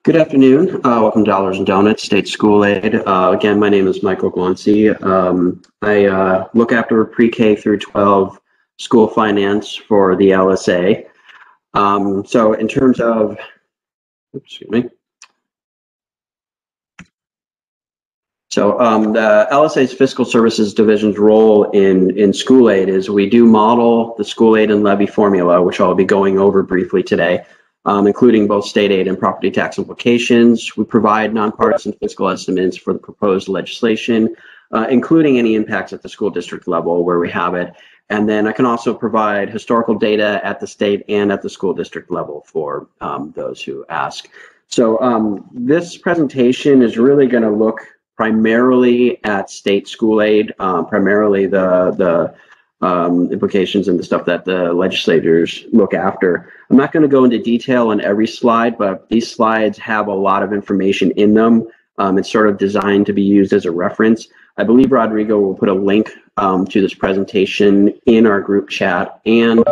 Good afternoon. Welcome to Dollars and Donuts, State School Aid. Again, my name is Michael Guanci. I look after pre-K through 12 school finance for the LSA. So in terms of, excuse me. So the LSA's Fiscal Services Division's role in school aid is we do model the school aid and levy formula, which I'll be going over briefly today. Including both state aid and property tax implications. We provide nonpartisan fiscal estimates for the proposed legislation, including any impacts at the school district level where we have it. And then I can also provide historical data at the state and at the school district level for those who ask. So this presentation is really going to look primarily at state school aid, primarily the implications and the stuff that the legislators look after. I'm not going to go into detail on every slide, but these slides have a lot of information in them. It's sort of designed to be used as a reference. I believe Rodrigo will put a link to this presentation in our group chat, and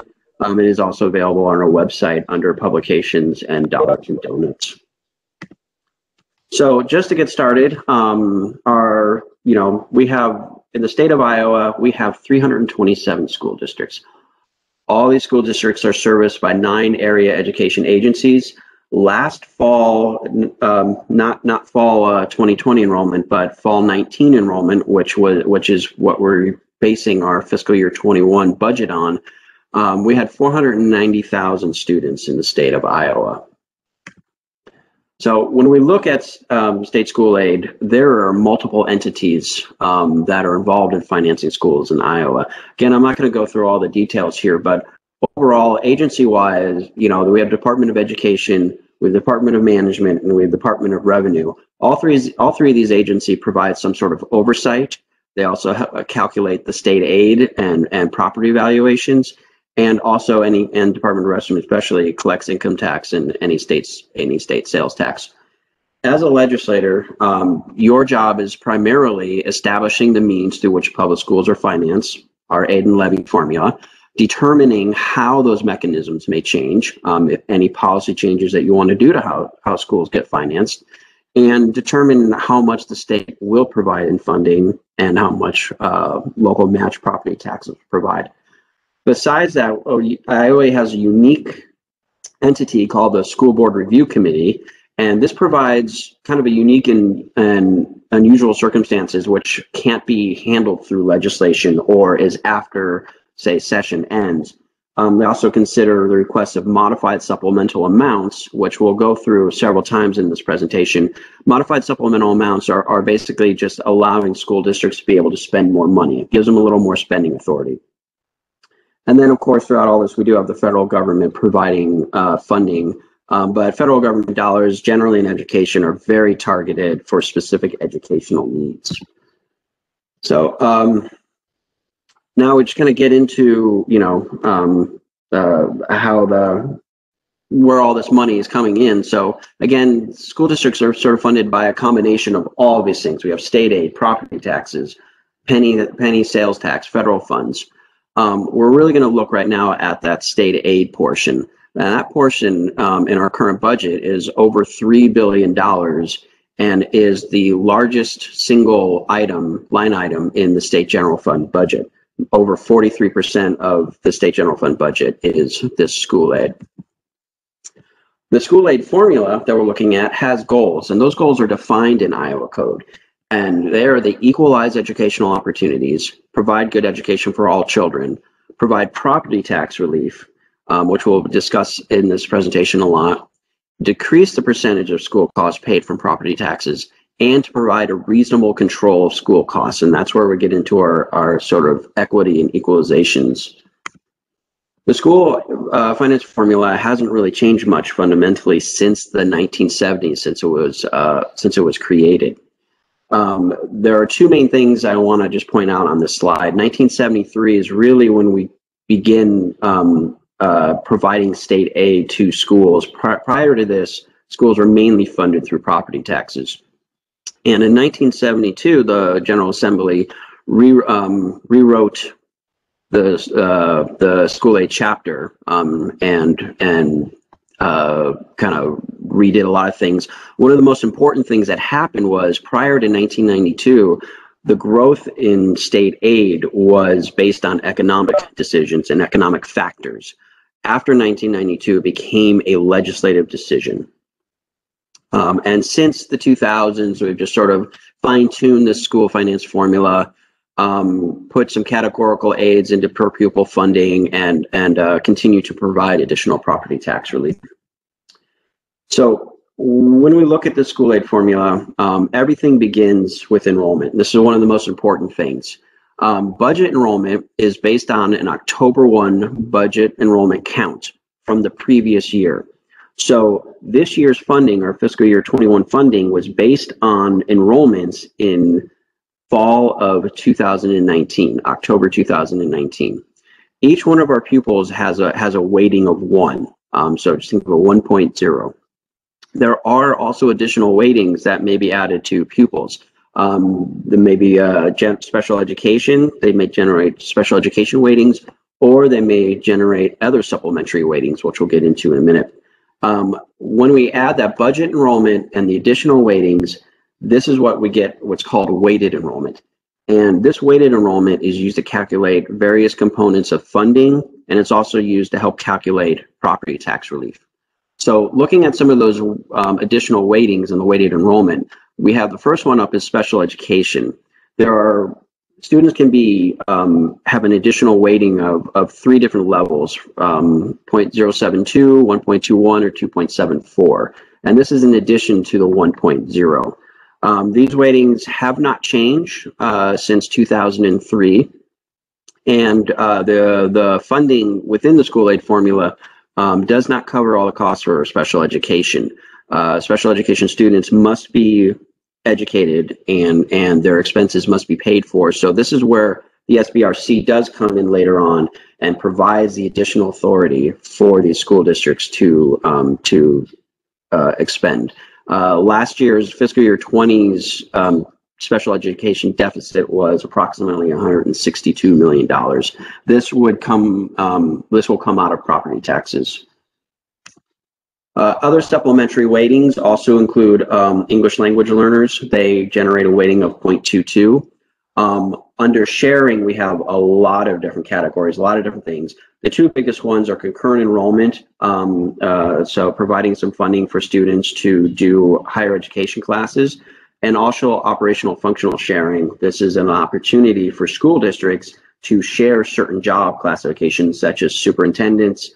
it is also available on our website under publications and Dollars and Donuts. So just to get started, we have, in the state of Iowa, we have 327 school districts. All these school districts are serviced by 9 area education agencies. Last fall, not fall 2020 enrollment, but fall 19 enrollment, which is what we're basing our fiscal year 21 budget on. We had 490,000 students in the state of Iowa. So when we look at state school aid, there are multiple entities that are involved in financing schools in Iowa. Again, I'm not going to go through all the details here, but overall, agency-wise, we have Department of Education, we have Department of Management, and we have Department of Revenue. All three of these agencies provide some sort of oversight. They also calculate the state aid and property valuations. And also and Department of Revenue especially collects income tax and any state sales tax. As a legislator, your job is primarily establishing the means through which public schools are financed, our aid and levy formula, determining how those mechanisms may change, if any policy changes that you want to do to how schools get financed, and determine how much the state will provide in funding and how much local match property taxes provide. Besides that, Iowa has a unique entity called the School Board Review Committee, and this provides kind of a unique and unusual circumstances which can't be handled through legislation or is after, say, session ends. They also consider the request of modified supplemental amounts, which we'll go through several times in this presentation. Modified supplemental amounts are basically just allowing school districts to be able to spend more money. It gives them a little more spending authority. And then, of course, throughout all this, we do have the federal government providing funding, but federal government dollars generally in education are very targeted for specific educational needs. So now we just kind of get into, where all this money is coming in. So again, school districts are sort of funded by a combination of all of these things. We have state aid, property taxes, penny sales tax, federal funds. We're really going to look right now at that state aid portion. And that portion in our current budget is over $3 billion and is the largest single line item in the state general fund budget. Over 43% of the state general fund budget is this school aid. The school aid formula that we're looking at has goals, and those goals are defined in Iowa code. And they are the equalize educational opportunities, provide good education for all children, provide property tax relief, which we'll discuss in this presentation a lot, decrease the percentage of school costs paid from property taxes, and to provide a reasonable control of school costs. And that's where we get into our sort of equity and equalizations. The school finance formula hasn't really changed much fundamentally since the 1970s, since it was created. There are two main things I want to just point out on this slide. 1973 is really when we begin providing state aid to schools. Prior to this, schools were mainly funded through property taxes. And in 1972, the General Assembly rewrote the school aid chapter and kind of redid a lot of things. One of the most important things that happened was prior to 1992, the growth in state aid was based on economic decisions and economic factors. After 1992, it became a legislative decision. And since the 2000s, we've just sort of fine-tuned the school finance formula, put some categorical aids into per pupil funding, and continue to provide additional property tax relief. So when we look at the school aid formula, everything begins with enrollment. This is one of the most important things. Budget enrollment is based on an October 1 budget enrollment count from the previous year. So this year's funding, or fiscal year 21 funding, was based on enrollments in fall of 2019, October 2019. Each one of our pupils has a weighting of 1. So just think of a 1.0. There are also additional weightings that may be added to pupils. There may be special education. They may generate special education weightings, or they may generate other supplementary weightings, which we'll get into in a minute. When we add that budget enrollment and the additional weightings, this is what we get, what's called weighted enrollment. And this weighted enrollment is used to calculate various components of funding, and it's also used to help calculate property tax relief. So looking at some of those additional weightings in the weighted enrollment, we have the first one up is special education. There are students can be have an additional weighting of 3 different levels, 0.072, 1.21, or 2.74. And this is in addition to the 1.0. These weightings have not changed since 2003. And the funding within the school aid formula does not cover all the costs for special education. Special education students must be educated, and their expenses must be paid for. So this is where the SBRC does come in later on and provides the additional authority for these school districts to expend. Last year's fiscal year 20's special education deficit was approximately $162 million. This will come out of property taxes. Other supplementary weightings also include English language learners. They generate a weighting of 0.22. Under sharing, we have a lot of different categories, a lot of different things. The 2 biggest ones are concurrent enrollment, so providing some funding for students to do higher education classes, and also operational functional sharing. This is an opportunity for school districts to share certain job classifications such as superintendents,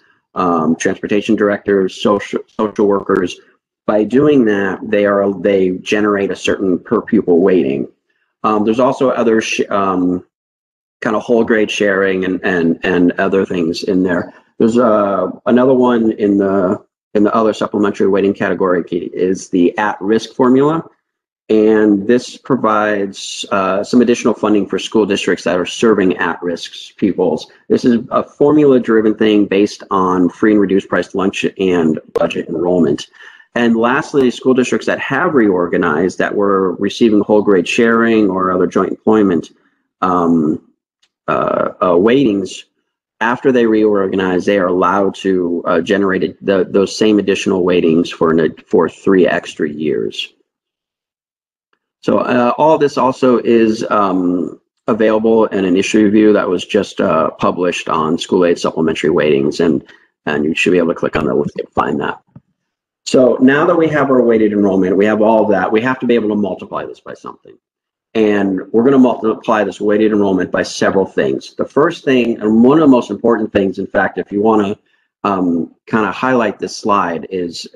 transportation directors, social workers. By doing that, they generate a certain per pupil weighting. There's also other kind of whole grade sharing and other things in there. There's another one in the other supplementary weighting category is the at-risk formula. And this provides some additional funding for school districts that are serving at-risk pupils. This is a formula-driven thing based on free and reduced price lunch and budget enrollment. And lastly, school districts that have reorganized, that were receiving whole grade sharing or other joint employment weightings, after they reorganize, they are allowed to generate those same additional weightings for 3 extra years. So all this also is available in an issue review that was just published on school aid supplementary weightings, and you should be able to click on the link and find that. So now that we have our weighted enrollment, we have all of that, we have to be able to multiply this by something. And we're going to multiply this weighted enrollment by several things. The first thing, and one of the most important things, in fact, if you want to kind of highlight this slide, is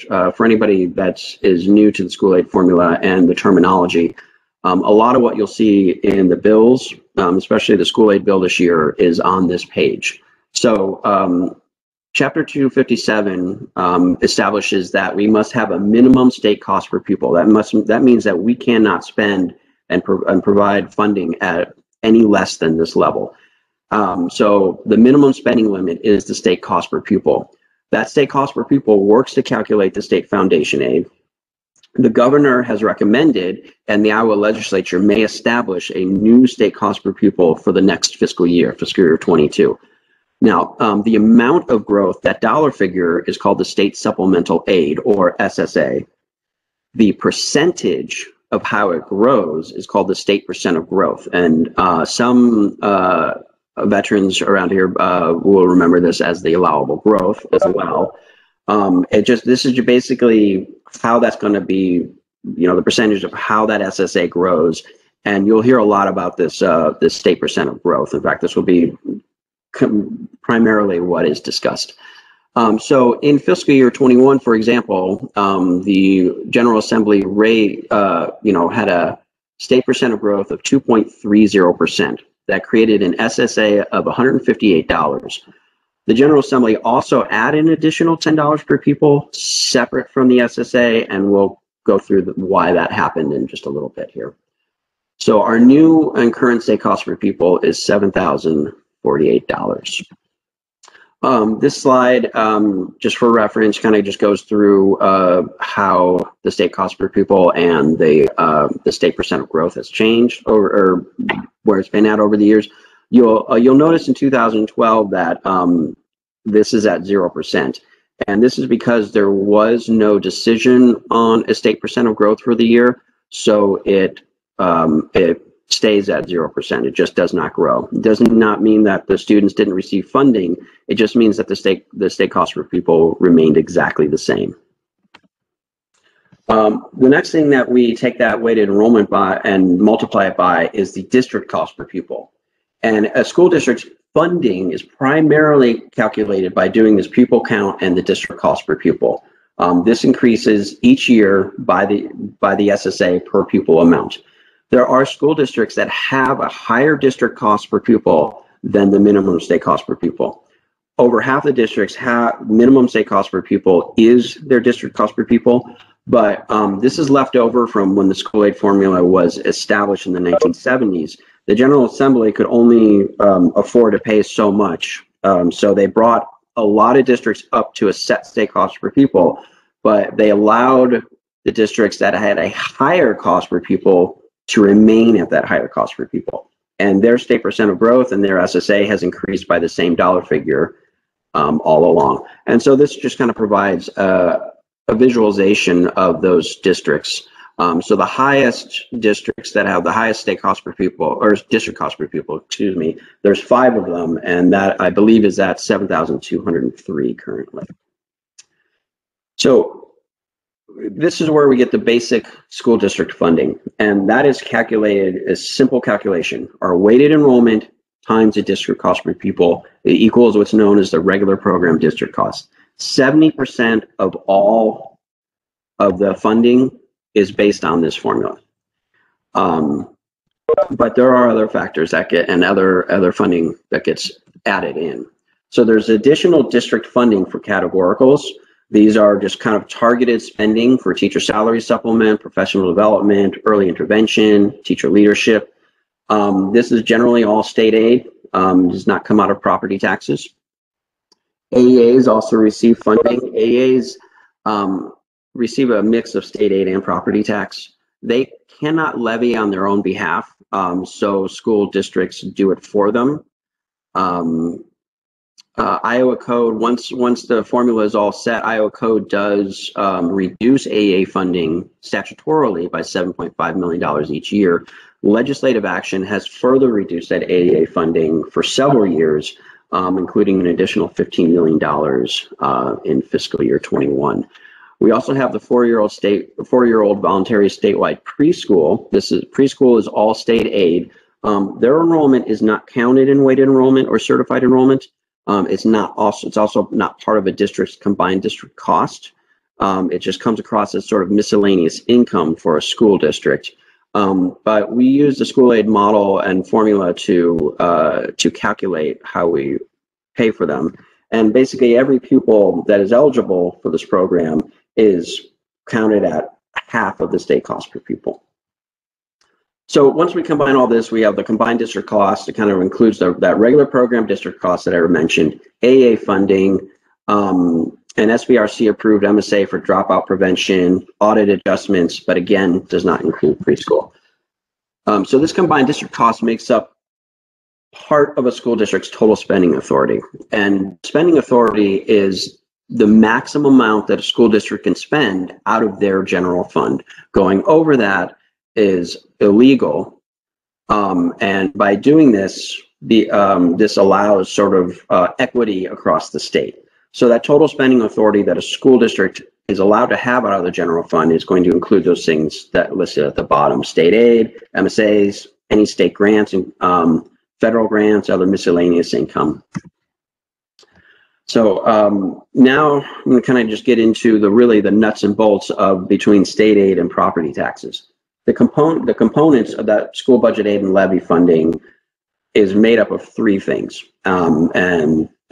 for anybody that is new to the school aid formula and the terminology, a lot of what you'll see in the bills, especially the school aid bill this year, is on this page. So Chapter 257 establishes that we must have a minimum state cost per pupil. That means that we cannot spend and provide funding at any less than this level. So the minimum spending limit is the state cost per pupil. That state cost per pupil works to calculate the state foundation aid. The governor has recommended, and the Iowa legislature may establish a new state cost per pupil for the next fiscal year 22. Now, the amount of growth, that dollar figure, is called the State Supplemental Aid, or SSA. The percentage of how it grows is called the state percent of growth. And some veterans around here will remember this as the allowable growth as well. This is basically how that's going to be, the percentage of how that SSA grows. And you'll hear a lot about this state percent of growth. In fact, this will be primarily what is discussed. So in fiscal year 21, for example, the General Assembly rate, had a state percent of growth of 2.30%. That created an SSA of $158. The General Assembly also added an additional $10 per pupil separate from the SSA, and we'll go through why that happened in just a little bit here. So our new and current state cost per pupil is $7,048. This slide, just for reference, kind of just goes through how the state cost per pupil and the state percent of growth has changed, or where it's been at over the years. You'll notice in 2012 that this is at 0%, and this is because there was no decision on a state percent of growth for the year, so it stays at 0%. It just does not grow. It does not mean that the students didn't receive funding. It just means that the state cost per pupil remained exactly the same. The next thing that we take that weighted enrollment by and multiply it by is the district cost per pupil. And a school district's funding is primarily calculated by doing this pupil count and the district cost per pupil. This increases each year by the SSA per pupil amount. There are school districts that have a higher district cost per pupil than the minimum state cost per pupil. Over half the districts have minimum state cost per pupil is their district cost per pupil, but this is left over from when the school aid formula was established in the 1970s. The General Assembly could only afford to pay so much, so they brought a lot of districts up to a set state cost per pupil, but they allowed the districts that had a higher cost per pupil to remain at that higher cost per pupil. And their state percent of growth and their SSA has increased by the same dollar figure all along. And so this just kind of provides a visualization of those districts. So the highest districts that have the highest state cost per pupil, or district cost per pupil, excuse me, there's 5 of them, and that I believe is at 7,203 currently. So this is where we get the basic school district funding, and that is calculated as simple calculation. Our weighted enrollment times the district cost per pupil equals what's known as the regular program district cost. 70% of all of the funding is based on this formula. But there are other factors that get, and other funding that gets added in. So there's additional district funding for categoricals. These are just kind of targeted spending for teacher salary supplement, professional development, early intervention, teacher leadership. This is generally all state aid, does not come out of property taxes. AEAs also receive funding. AEAs receive a mix of state aid and property tax. They cannot levy on their own behalf, so school districts do it for them. Iowa Code, once the formula is all set, Iowa Code does reduce AEA funding statutorily by $7.5 million each year. Legislative action has further reduced that AEA funding for several years, including an additional $15 million in fiscal year 21. We also have the four-year-old voluntary statewide preschool. Preschool is all state aid. Their enrollment is not counted in weighted enrollment or certified enrollment. It's also not part of a district's combined district cost. It just comes across as sort of miscellaneous income for a school district. But we use the school aid model and formula to calculate how we pay for them. And basically every pupil that is eligible for this program is counted at half of the state cost per pupil. So once we combine all this, we have the combined district cost. It kind of includes that regular program district cost that I mentioned, AA funding, an SBRC approved MSA for dropout prevention, audit adjustments, but again, does not include preschool. So this combined district cost makes up part of a school district's total spending authority. And spending authority is the maximum amount that a school district can spend out of their general fund. Going over that is illegal. And by doing this, this allows sort of equity across the state. So that total spending authority that a school district is allowed to have out of the general fund is going to include those things that listed at the bottom: state aid, MSAs, any state grants, and federal grants, other miscellaneous income. So now I'm going to kind of just get into the nuts and bolts of between state aid and property taxes. The components of that school budget aid and levy funding is made up of three things.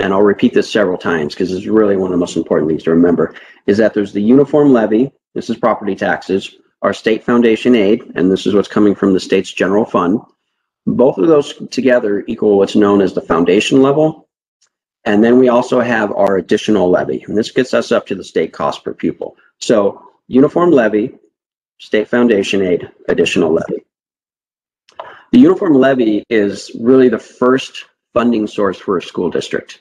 And I'll repeat this several times because it's really one of the most important things to remember, is that there's the uniform levy, this is property taxes, our state foundation aid, and this is what's coming from the state's general fund. Both of those together equal what's known as the foundation level. And then we also have our additional levy, and this gets us up to the state cost per pupil. So uniform levy, state foundation aid, additional levy. The uniform levy is really the first funding source for a school district.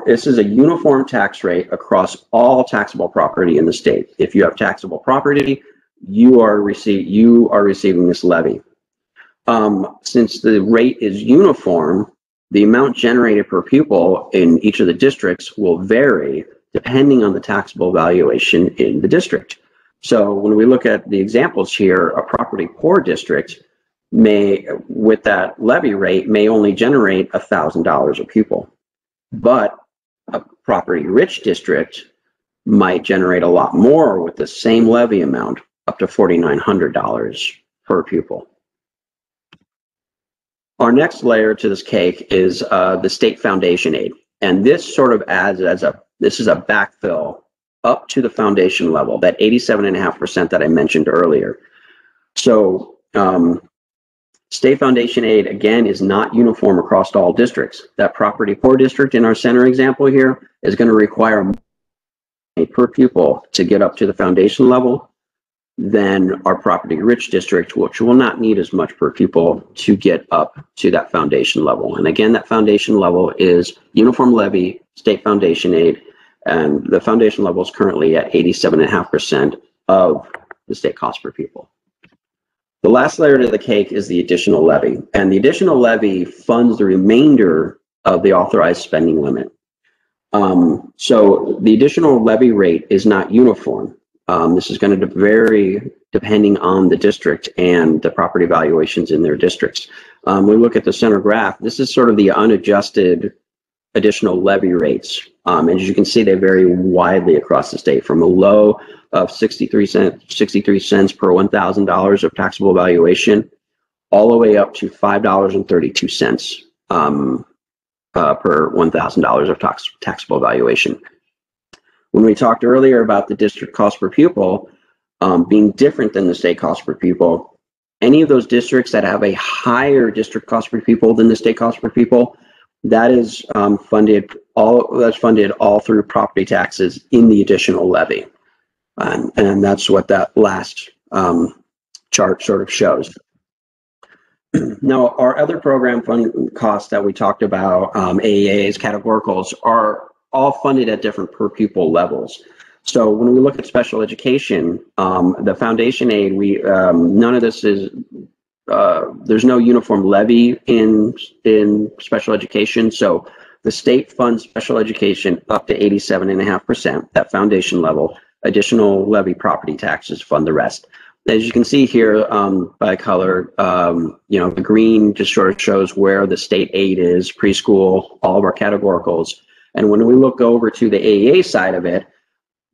This is a uniform tax rate across all taxable property in the state. If you have taxable property, you are receiving this levy. Since the rate is uniform, the amount generated per pupil in each of the districts will vary depending on the taxable valuation in the district. So when we look at the examples here, a property poor district may, with that levy rate, may only generate $1,000 a pupil. But a property rich district might generate a lot more with the same levy amount, up to $4,900 per pupil. Our next layer to this cake is the state foundation aid. And this sort of adds this is a backfill up to the foundation level, that 87.5% that I mentioned earlier. So state foundation aid, again, is not uniform across all districts. That property poor district in our center example here is going to require a per pupil to get up to the foundation level than our property rich district, which will not need as much per pupil to get up to that foundation level. And again, that foundation level is uniform levy, state foundation aid, and the foundation level is currently at 87.5% of the state cost per pupil. The last layer to the cake is the additional levy, and the additional levy funds the remainder of the authorized spending limit. So the additional levy rate is not uniform. This is going to vary depending on the district and the property valuations in their districts. We look at the center graph. This is sort of the unadjusted additional levy rates. As you can see, they vary widely across the state, from a low of 63 cents per $1,000 of taxable valuation, all the way up to $5.32 per $1,000 of taxable valuation. When we talked earlier about the district cost per pupil being different than the state cost per pupil, any of those districts that have a higher district cost per pupil than the state cost per pupil, that is funded all through property taxes in the additional levy. And that's what that last chart sort of shows. Now, our other program fund costs that we talked about, AEAs, categoricals, are all funded at different per pupil levels. So when we look at special education, the foundation aid, none of this is, there's no uniform levy in special education. So the state funds special education up to 87.5%, that foundation level. Additional levy property taxes fund the rest. As you can see here by color, the green just sort of shows where the state aid is, preschool, all of our categoricals. And when we look over to the AEA side of it,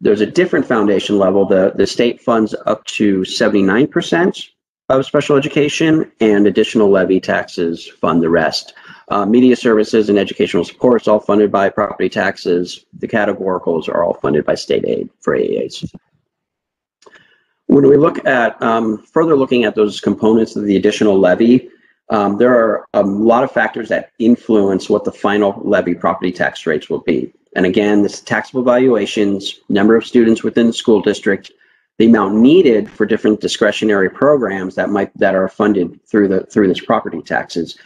there's a different foundation level. The state funds up to 79% of special education, and additional levy taxes fund the rest. Media services and educational supports all funded by property taxes. The categoricals are all funded by state aid for AEAs. When we look at further looking at those components of the additional levy, there are a lot of factors that influence what the final levy property tax rates will be. And again, this taxable valuations, number of students within the school district, the amount needed for different discretionary programs that are funded through this property taxes.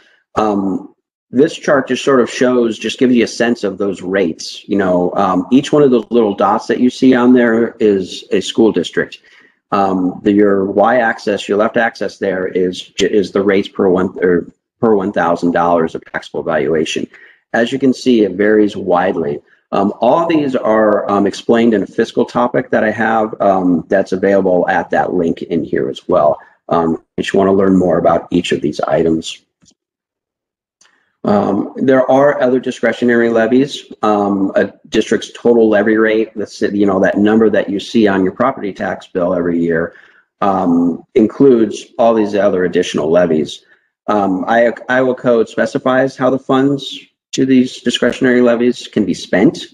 This chart just sort of shows, just gives you a sense of those rates. Each one of those little dots that you see on there is a school district. Your y-axis, your left axis there is the rates per $1,000 of taxable valuation. As you can see, it varies widely. All these are explained in a fiscal topic that I have that's available at that link in here as well. If you want to learn more about each of these items. There are other discretionary levies. A district's total levy rate, that number that you see on your property tax bill every year, includes all these other additional levies. Iowa Code specifies how the funds to these discretionary levies can be spent.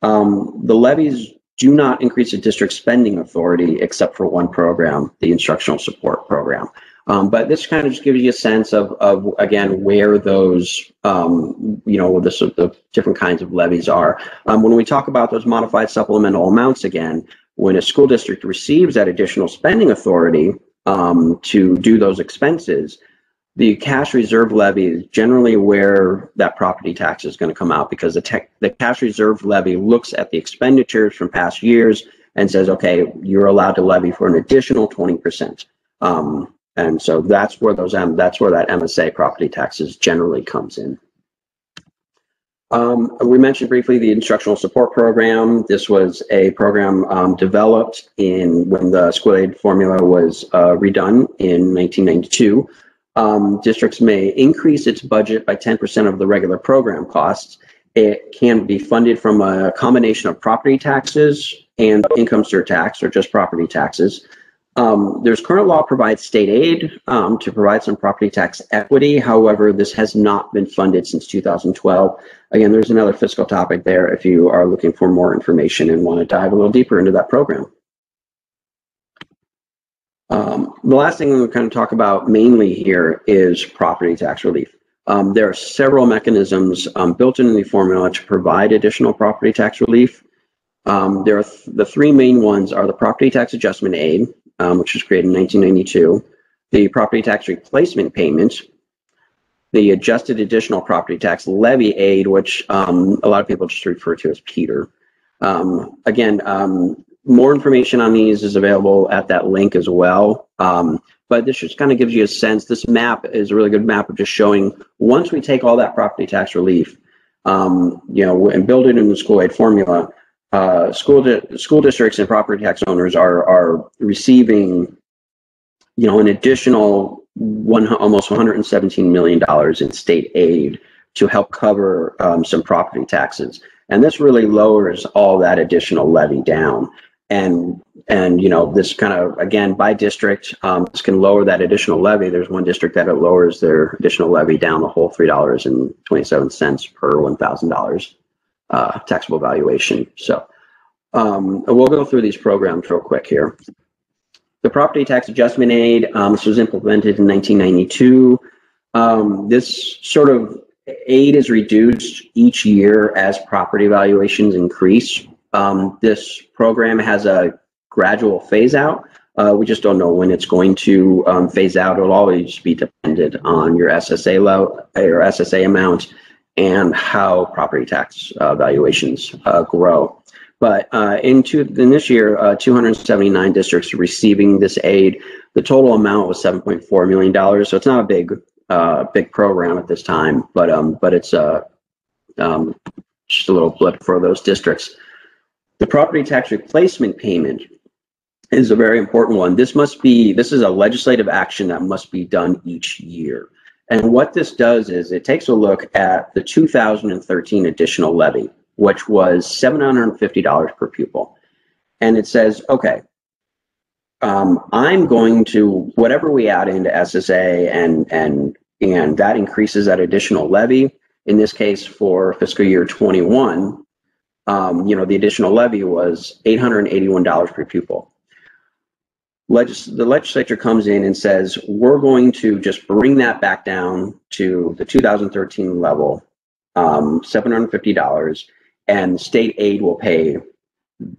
The levies do not increase a district's spending authority except for one program, the Instructional Support Program. But this kind of just gives you a sense of again, where those, the different kinds of levies are. When we talk about those modified supplemental amounts again, when a school district receives that additional spending authority to do those expenses, the cash reserve levy is generally where that property tax is going to come out, because the cash reserve levy looks at the expenditures from past years and says, okay, you're allowed to levy for an additional 20%. And so that's where that MSA property taxes generally comes in. We mentioned briefly the Instructional Support Program. This was a program developed when the school aid formula was redone in 1992. Districts may increase its budget by 10% of the regular program costs. It can be funded from a combination of property taxes and income surtax, or just property taxes. There's current law provides state aid to provide some property tax equity. However, this has not been funded since 2012. Again, there's another fiscal topic there if you are looking for more information and want to dive a little deeper into that program. The last thing we'll kind of talk about mainly here is property tax relief. There are several mechanisms built into the formula to provide additional property tax relief. The three main ones are the property tax adjustment aid, which was created in 1992, the property tax replacement payment, the adjusted additional property tax levy aid, which a lot of people just refer to as PETR. More information on these is available at that link as well. But this just kind of gives you a sense. This map is a really good map of just showing, once we take all that property tax relief, and build it in the school aid formula, school districts and property tax owners are receiving, an additional almost $117 million in state aid to help cover some property taxes. And this really lowers all that additional levy down. And this kind of, again, by district, this can lower that additional levy. There's one district that it lowers their additional levy down the whole $3.27 per $1,000 taxable valuation. So we'll go through these programs real quick here. The property tax adjustment aid, this was implemented in 1992. This sort of aid is reduced each year as property valuations increase. This program has a gradual phase out. We just don't know when it's going to phase out. It'll always be dependent on your SSA or SSA amount and how property tax valuations grow. But in this year, 279 districts receiving this aid. The total amount was $7.4 million. So it's not a big program at this time, but it's just a little blip for those districts. The property tax replacement payment is a very important one. This is a legislative action that must be done each year. And what this does is it takes a look at the 2013 additional levy, which was $750 per pupil. And it says, okay, I'm going to, whatever we add into SSA and that increases that additional levy. In this case, for fiscal year 21, the additional levy was $881 per pupil. The legislature comes in and says, we're going to just bring that back down to the 2013 level, $750, and state aid will pay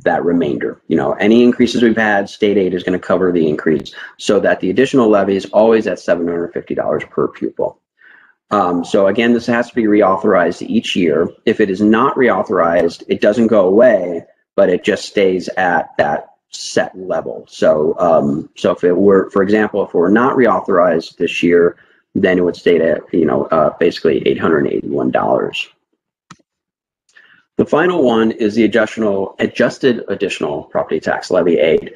that remainder. Any increases we've had, state aid is going to cover the increase, so that the additional levy is always at $750 per pupil. So again, this has to be reauthorized each year. If it is not reauthorized, it doesn't go away, but it just stays at that set level. So, so if it were, for example, if it were not reauthorized this year, then it would stay at, basically $881. The final one is the adjusted additional property tax levy aid.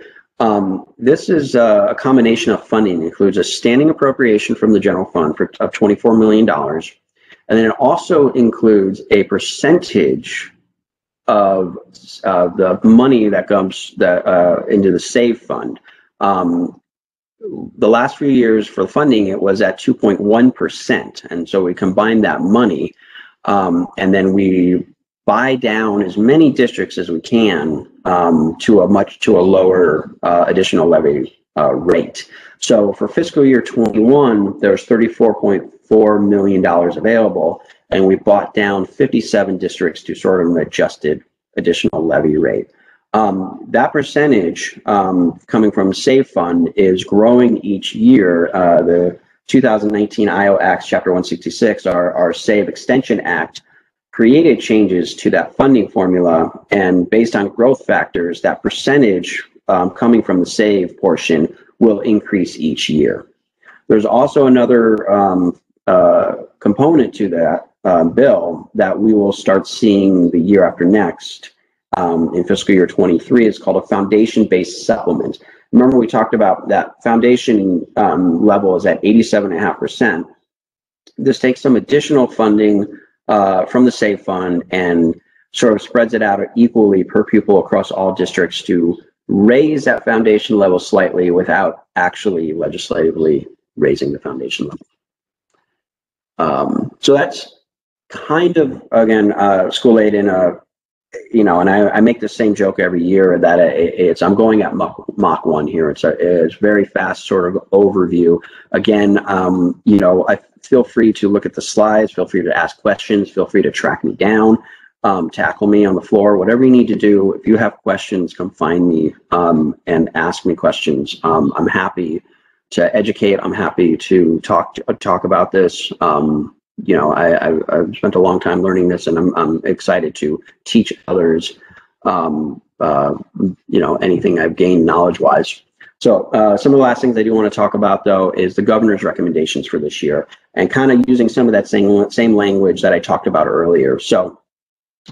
This is a combination of funding. It includes a standing appropriation from the general fund of $24 million. And then it also includes a percentage of the money that comes into the SAVE fund. The last few years for the funding, it was at 2.1%. And so we combined that money and then we buy down as many districts as we can to a lower additional levy rate. So for fiscal year 21, there's $34.4 million available, and we bought down 57 districts to sort of an adjusted additional levy rate. That percentage coming from SAVE Fund is growing each year. The 2019 IO Acts Chapter 166, our SAVE Extension Act, created changes to that funding formula, and based on growth factors, that percentage coming from the SAVE portion will increase each year. There's also another component to that bill that we will start seeing the year after next in fiscal year 23. It's called a foundation-based supplement. Remember, we talked about that foundation level is at 87.5%. This takes some additional funding from the SAVE Fund and sort of spreads it out equally per pupil across all districts to raise that foundation level slightly without actually legislatively raising the foundation level. So that's kind of, again, school aid in a, and I make the same joke every year that I'm going at Mach 1 here. It's very fast sort of overview. Again, I feel free to look at the slides, feel free to ask questions, feel free to track me down, tackle me on the floor, whatever you need to do. If you have questions, come find me and ask me questions. I'm happy to educate. I'm happy to talk about this. I've spent a long time learning this, and I'm excited to teach others, anything I've gained knowledge-wise. So some of the last things I do want to talk about, though, is the governor's recommendations for this year, and kind of using some of that same language that I talked about earlier. So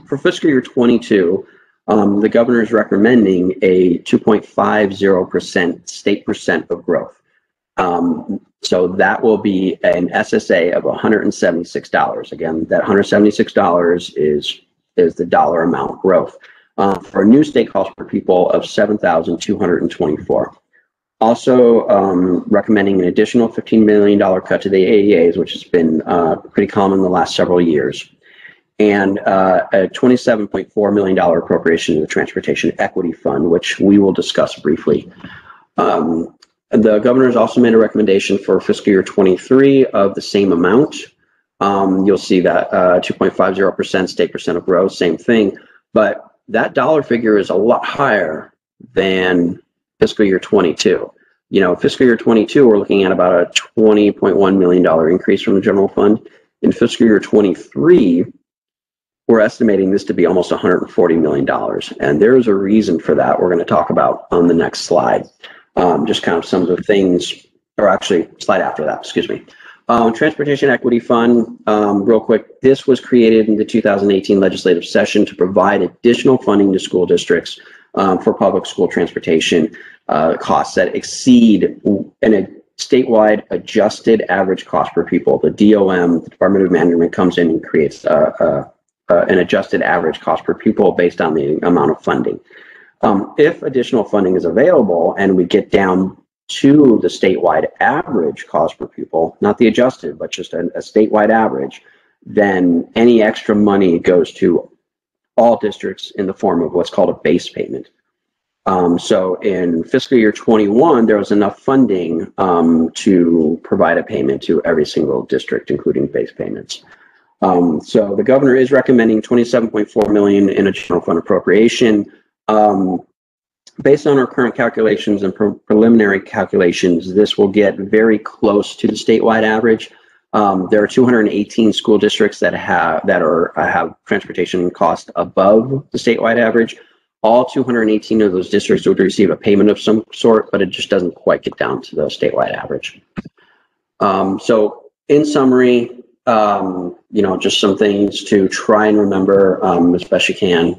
for fiscal year 22, the governor is recommending a 2.50% state percent of growth. So that will be an SSA of $176. Again, that $176 is the dollar amount growth for a new state cost per pupil of $7,224. Also recommending an additional $15 million cut to the AEAs, which has been pretty common in the last several years, and a $27.4 million appropriation to the Transportation Equity Fund, which we will discuss briefly. The governor has also made a recommendation for fiscal year 23 of the same amount. You'll see that 2.50% state percent of growth, same thing, but that dollar figure is a lot higher than fiscal year 22. Fiscal year 22, we're looking at about a $20.1 million increase from the general fund. In fiscal year 23, we're estimating this to be almost $140 million. And there's a reason for that we're going to talk about on the next slide. Just kind of some of the things, or actually slide after that, excuse me. Transportation Equity Fund, real quick, this was created in the 2018 legislative session to provide additional funding to school districts for public school transportation costs that exceed a statewide adjusted average cost per pupil. The DOM, the Department of Management, comes in and creates an adjusted average cost per pupil based on the amount of funding. If additional funding is available and we get down to the statewide average cost per pupil, not the adjusted, but just a statewide average, then any extra money goes to all districts in the form of what's called a base payment. So in fiscal year 21, there was enough funding to provide a payment to every single district, including base payments. So the governor is recommending $27.4 million in a general fund appropriation. Based on our current calculations and preliminary calculations, this will get very close to the statewide average. There are 218 school districts that have transportation cost above the statewide average. All 218 of those districts would receive a payment of some sort, but it just doesn't quite get down to the statewide average. So in summary, just some things to try and remember as best you can.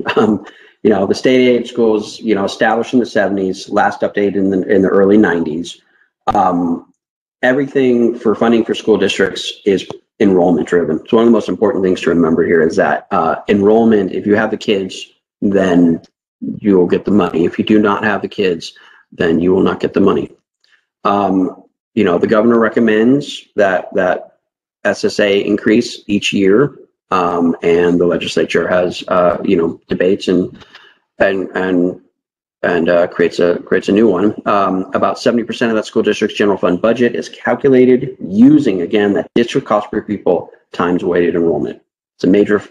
The state aid schools, established in the 70s, last updated in the early 90s. Everything for funding for school districts is enrollment driven. So one of the most important things to remember here is that enrollment, if you have the kids, then you will get the money. If you do not have the kids, then you will not get the money. The governor recommends that SSA increase each year, and the legislature has debates and creates a new one. About 70% of that school district's general fund budget is calculated using, again, that district cost per pupil times weighted enrollment. It's a major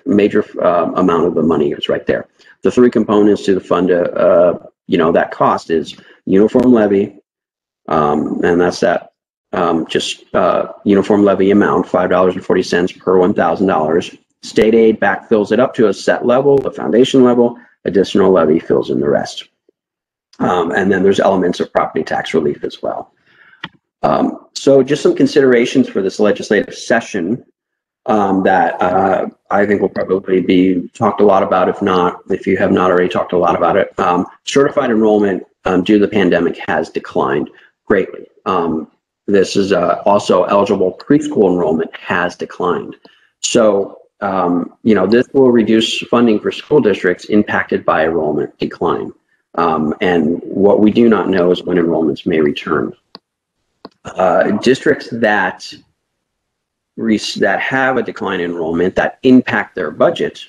amount of the money is right there. The three components to the fund, that cost is uniform levy, and that's that uniform levy amount, $5.40 per $1,000. State aid backfills it up to a set level, the foundation level. Additional levy fills in the rest. And then there's elements of property tax relief as well. So just some considerations for this legislative session that I think will probably be talked a lot about, if you have not already talked a lot about it. Certified enrollment due to the pandemic has declined greatly. This is also eligible preschool enrollment has declined. So, this will reduce funding for school districts impacted by enrollment decline. And what we do not know is when enrollments may return. Districts that have a decline in enrollment that impact their budget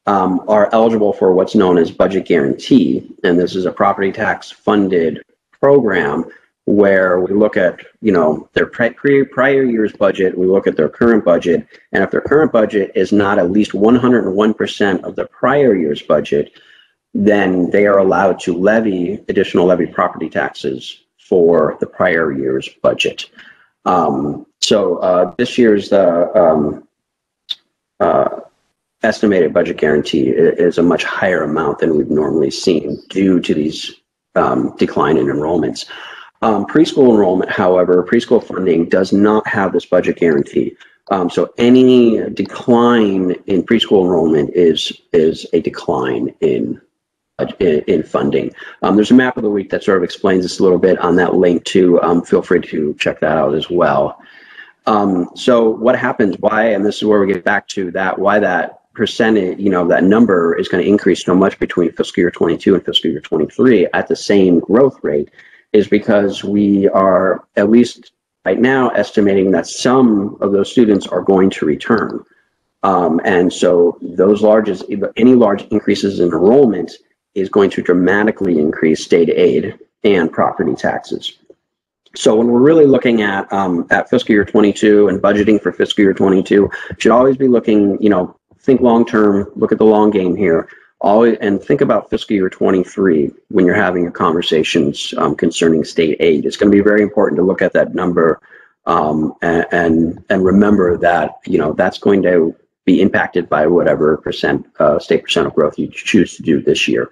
are eligible for what's known as budget guarantee. And this is a property tax funded program where we look at, their prior year's budget, we look at their current budget, and if their current budget is not at least 101% of the prior year's budget, then they are allowed to levy additional levy property taxes for the prior year's budget. So this year's estimated budget guarantee is a much higher amount than we've normally seen due to these decline in enrollments. Preschool enrollment, however, preschool funding does not have this budget guarantee. So any decline in preschool enrollment is a decline in funding. There's a map of the week that sort of explains this a little bit on that link too. Feel free to check that out as well. So what happens, and this is where we get back to that, why that percentage, that number is going to increase so much between fiscal year 22 and fiscal year 23 at the same growth rate, is because we are, at least right now, estimating that some of those students are going to return. And so any large increases in enrollment is going to dramatically increase state aid and property taxes. So when we're really looking at fiscal year 22 and budgeting for fiscal year 22, should always be looking, think long term, look at the long game here. And think about fiscal year 23 when you're having your conversations concerning state aid. It's going to be very important to look at that number and remember that that's going to be impacted by whatever state percent of growth you choose to do this year.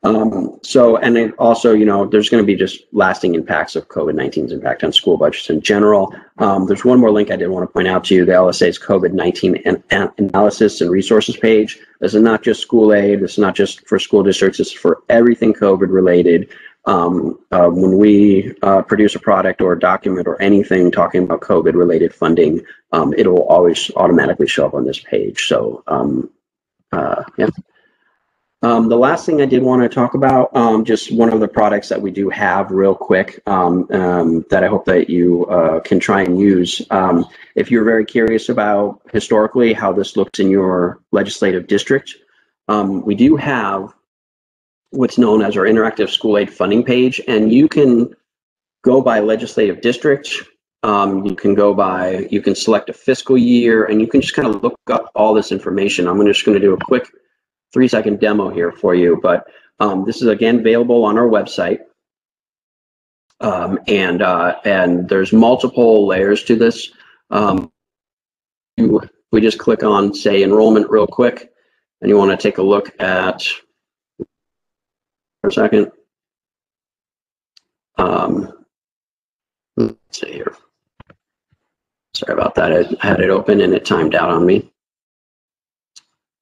And then also, there's going to be just lasting impacts of COVID-19's impact on school budgets in general. There's one more link I did want to point out to you, the LSA's COVID-19 analysis and resources page. This is not just school aid. This is not just for school districts. This is for everything COVID related. When we produce a product or a document or anything talking about COVID related funding, it will always automatically show up on this page. So, yeah. The last thing I did want to talk about, just one of the products that we do have real quick that I hope that you can try and use. If you're very curious about historically how this looks in your legislative district, we do have what's known as our interactive school aid funding page, and you can go by legislative district. You can select a fiscal year, and you can just kind of look up all this information. I'm just going to do a quick 3-second demo here for you, but this is again available on our website, and there's multiple layers to this. We just click on, say, enrollment real quick, and you want to take a look at, for a second. Let's see here. Sorry about that. I had it open and it timed out on me.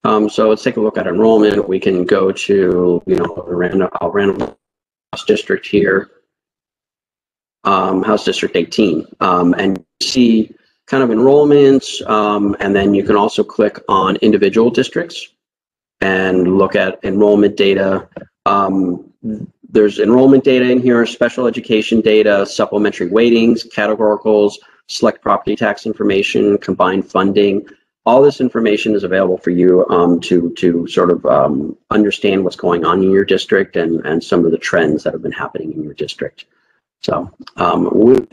So let's take a look at enrollment. We can go to, a random house district here, House District 18, and see kind of enrollments, and then you can also click on individual districts and look at enrollment data. There's enrollment data in here, special education data, supplementary weightings, categoricals, select property tax information, combined funding. All this information is available for you to sort of understand what's going on in your district and some of the trends that have been happening in your district. So with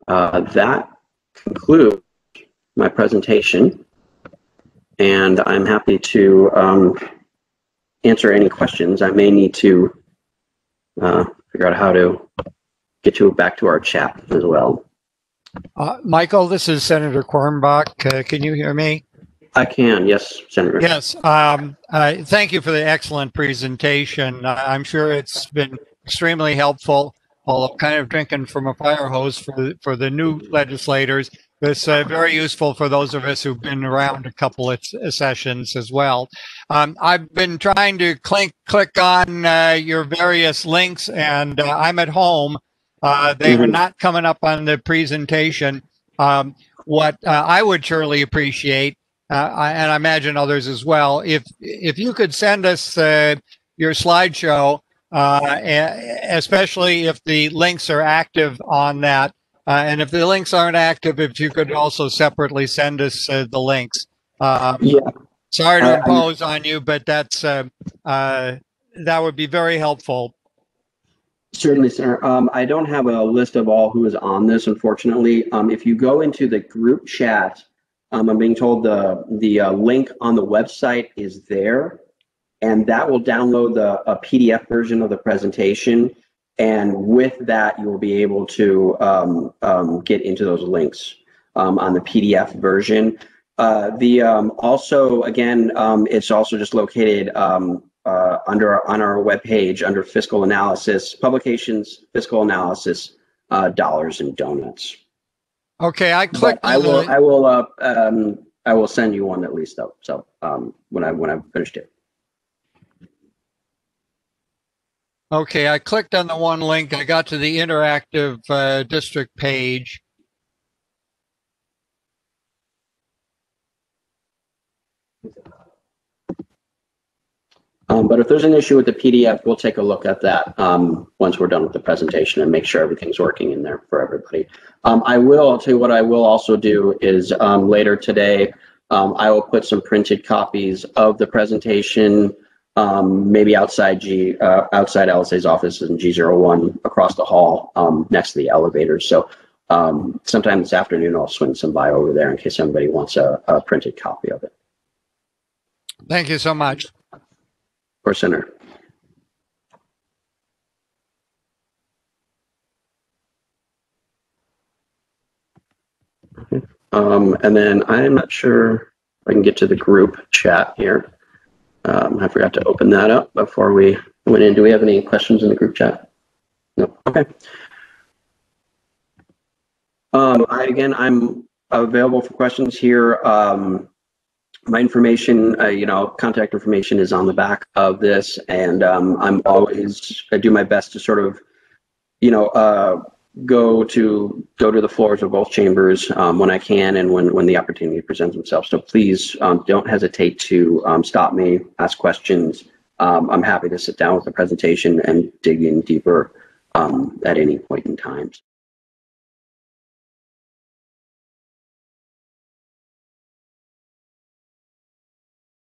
that concludes my presentation, and I'm happy to answer any questions. I may need to figure out how to get back to our chat as well. Michael, this is Senator Kornbach. Can you hear me? I can, yes, Senator. Yes. Thank you for the excellent presentation. I'm sure it's been extremely helpful, although kind of drinking from a fire hose for the new legislators. It's very useful for those of us who've been around a couple of sessions as well. I've been trying to click on your various links, and I'm at home. They are not coming up on the presentation. What I would surely appreciate, and I imagine others as well, if you could send us your slideshow, especially if the links are active on that. And if the links aren't active, if you could also separately send us the links. Yeah. Sorry to impose on you, but that's that would be very helpful. Certainly, sir. I don't have a list of all who is on this, unfortunately. If you go into the group chat, I'm being told the link on the website is there, and that will download a PDF version of the presentation. And with that, you will be able to get into those links on the PDF version. Also, again, it's also just located on our webpage under fiscal analysis, publications, fiscal analysis, dollars and donuts. Okay, I clicked. I will send you one at least though. So when I've finished it. Okay, I clicked on the one link. I got to the interactive district page. But if there's an issue with the PDF, we'll take a look at that once we're done with the presentation and make sure everything's working in there for everybody. I'll tell you what I will also do is later today, I will put some printed copies of the presentation, maybe outside LSA's office in G01 across the hall next to the elevators. So sometime this afternoon, I'll swing some by over there in case somebody wants a printed copy of it. Thank you so much. Or Senator. Okay. And then I'm not sure if I can get to the group chat here. I forgot to open that up before we went in. Do we have any questions in the group chat? No. Okay. Again, I'm available for questions here. My information, contact information is on the back of this, and I do my best to sort of, go to the floors of both chambers when I can and when the opportunity presents itself. So please don't hesitate to stop me, ask questions. I'm happy to sit down with the presentation and dig in deeper at any point in time.